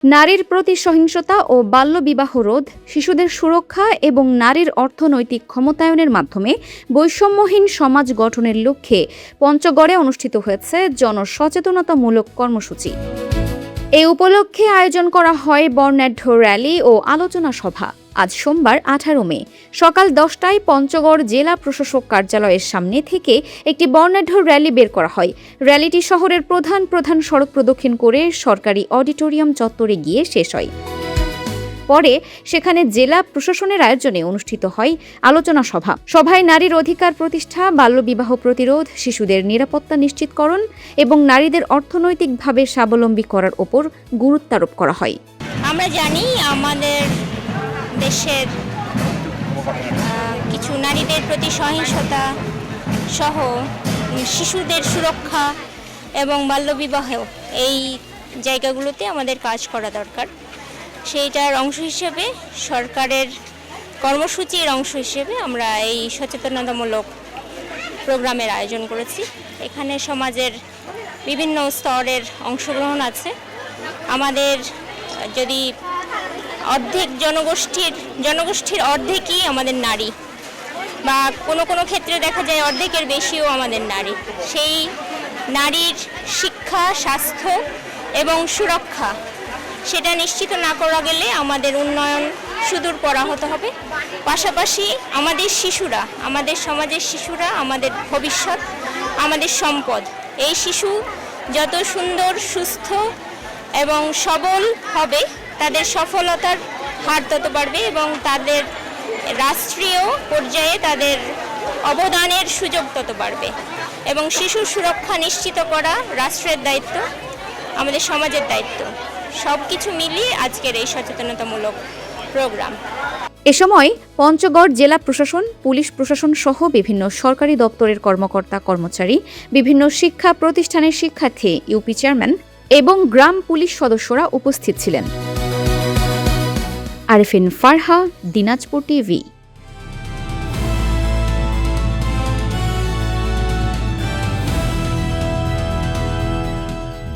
নারীর প্রতি সহিংসতা ও বাল্যবিবাহ রোধ, শিশুদের সুরক্ষা এবং নারীর অর্থনৈতিক ক্ষমতায়নের মাধ্যমে বৈষম্যহীন সমাজ গঠনের লক্ষ্যে পঞ্চগড়ে অনুষ্ঠিত হয়েছে জনসচেতনতামূলক কর্মসূচি। এ উপলক্ষে আয়োজন করা হয় বর্ণাঢ্য র্যালি ও আলোচনা সভা। আজ সোমবার 18 মে সকাল 10টায় পঞ্চগড় জেলা প্রশাসক কার্যালয়ের সামনে থেকে একটি বর্ণাঢ্য র্যালি বের করা হয়। র্যালিটি শহরের প্রধান প্রধান সড়ক প্রদক্ষিণ করে সরকারি অডিটোরিয়াম চত্বরে গিয়ে শেষ হয়। পরে সেখানে জেলা প্রশাসনের আয়োজনে অনুষ্ঠিত হয় আলোচনা সভা। সভায় নারীর অধিকার প্রতিষ্ঠা, বাল্যবিবাহ প্রতিরোধ, শিশুদের নিরাপত্তা নিশ্চিতকরণ এবং নারীদের অর্থনৈতিকভাবে স্বাবলম্বী করার ওপর গুরুত্বারোপ করা হয়। আমরা জানি আমাদের দেশের কিছু নারীদের প্রতি সহিংসতা সহ শিশুদের সুরক্ষা এবং বাল্যবিবাহ এই জায়গাগুলোতে আমাদের কাজ করা দরকার। সেইটার অংশ হিসেবে সরকারের কর্মসূচির অংশ হিসেবে আমরা এই সচেতনতামূলক প্রোগ্রামের আয়োজন করেছি। এখানে সমাজের বিভিন্ন স্তরের অংশগ্রহণ আছে। আমাদের যদি অর্ধেক জনগোষ্ঠীর অর্ধেকই আমাদের নারী, বা কোনো কোনো ক্ষেত্রে দেখা যায় অর্ধেকের বেশিও আমাদের নারী। সেই নারীর শিক্ষা, স্বাস্থ্য এবং সুরক্ষা সেটা নিশ্চিত না করা গেলে আমাদের উন্নয়ন সুদূর পরাহত হবে। পাশাপাশি আমাদের শিশুরা, আমাদের সমাজের শিশুরা আমাদের ভবিষ্যৎ, আমাদের সম্পদ। এই শিশু যত সুন্দর, সুস্থ এবং সবল হবে, তাদের সফলতার হার তত বাড়বে এবং তাদের রাষ্ট্রীয় পর্যায়ে তাদের অবদানের সুযোগ তত বাড়বে। এবং শিশুর সুরক্ষা নিশ্চিত করা রাষ্ট্রের দায়িত্ব, আমাদের সমাজের দায়িত্ব। সব কিছু মিলিয়ে আজকের এই সচেতনতামূলক প্রোগ্রাম। এ সময় পঞ্চগড় জেলা প্রশাসন, পুলিশ প্রশাসন সহ বিভিন্ন সরকারি দপ্তরের কর্মকর্তা কর্মচারী, বিভিন্ন শিক্ষা প্রতিষ্ঠানের শিক্ষার্থী, ইউপি চেয়ারম্যান এবং গ্রাম পুলিশ সদস্যরা উপস্থিত ছিলেন। আরিফিন ফারহা, দিনাজপুর টিভি।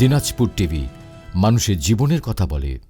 দিনাজপুর টিভি মানুষের জীবনের কথা বলে।